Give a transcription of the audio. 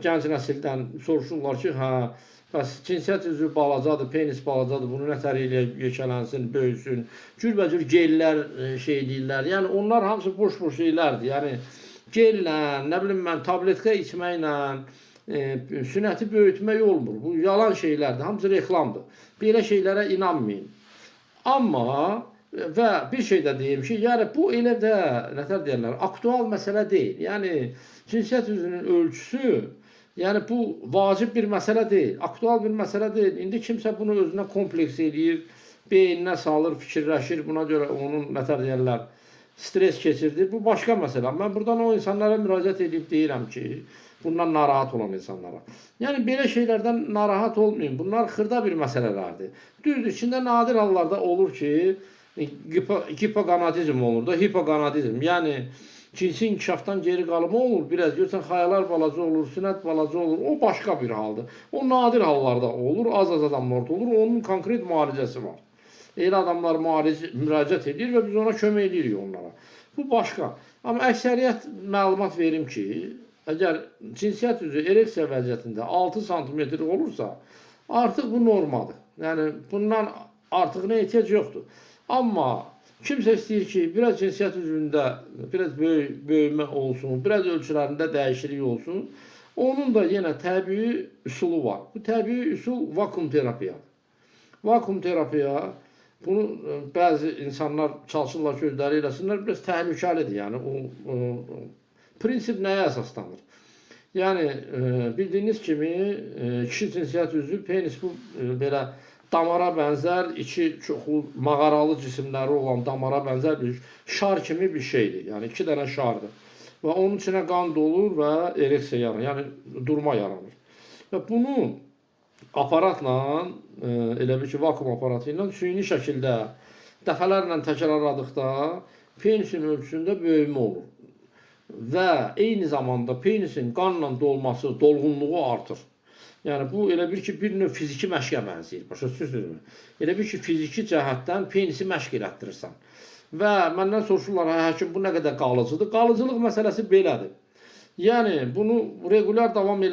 Gənc nəsildən soruşurlar ki, hə, bəs cinsiyyət üzvü balacadır, penis balacadır, bunu nətər ilə yekələnsin, böyüsün. Cürbəcür gellər şey deyirlər. Yəni onlar hamısı boş-boş şeylərdir. Yəni gellə, nə bilim mən, tabletka içməklə sünəti böyütmək olmur. Bu yalan şeylərdir, hamısı reklamdır. Belə şeylərə inanmayın. Amma və bir şey də deyim ki, yəni bu elə də nətər deyirlər, aktual məsələ deyil. Yəni cinsiyyət üzvünün ölçüsü, yəni bu vacib bir məsələ deyil, aktual bir məsələ deyil. İndi kimsə bunu özünə kompleks eləyir, beyninə salır, fikirləşir, buna görə onun nətər deyirlər, stres keçirdir. Bu başqa məsələ. Mən buradan o insanlara müraciət edib deyirəm ki, bundan narahat olan insanlara. Yəni belə şeylərdən narahat olmayın. Bunlar xırda bir məsələlərdir. Düzdür, içində nadir hallarda olur ki, hipogonadizm olur da, hipogonadizm. Yəni cinsi inkişafdan geri qalma olur, biraz görsən xayalar balaca olur, sünət balaca olur, o başqa bir haldır. O nadir hallarda olur, az-az adamlarda olur, onun konkret müalicəsi var. Elə adamlar müraciət edir və biz ona kömək edirik onlara. Bu başqa. Amma əksəriyyət məlumat verim ki, əgər cinsiyyət üzrə ereksiya vəziyyətində 6 sm olursa, artıq bu normadır. Yəni bundan artığına ehtiyac yoxdur. Amma kimsə istəyir ki, biraz cinsiyyət üzvündə biraz böyümə olsun, biraz ölçülərində dəyişiklik olsun. Onun da yenə təbii üsulu var. Bu təbii üsul vakum terapiyadır. Vakum terapiya, bunu bəzi insanlar çalışırlar ki, özləri eləsinlər, biraz təhlükəlidir. Yəni o prinsip nəyə əsaslanır? Yəni bildiyiniz kimi kişi cinsiyyət üzvü penis bu belə damara bənzər, içi çoxlu mağaralı cisimləri olan damara bənzər bir şar kimi bir şeydir. Yəni 2 dənə şardır. Və onun içinə qan dolur və ereksiya yaranır, yəni durma yaranır. Və bunu aparatla, elə bir ki, vakum aparatı ilə süni şəkildə dəfələrlə təkrarladıqda penisin ölçüsündə böyümə olur. Və eyni zamanda penisin qanla dolması, dolğunluğu artır. Yəni bu elə bir ki, bir növ fiziki məşqə bənzəyir. Başa düşürsünüzmü? Elə bir ki, fiziki cəhətdən penisi məşq elətdirirsən. Və məndən soruşurlar, hə, həkim, bu nə qədər qalıcıdır? Qalıcılıq məsələsi belədir. Yəni bunu regular davam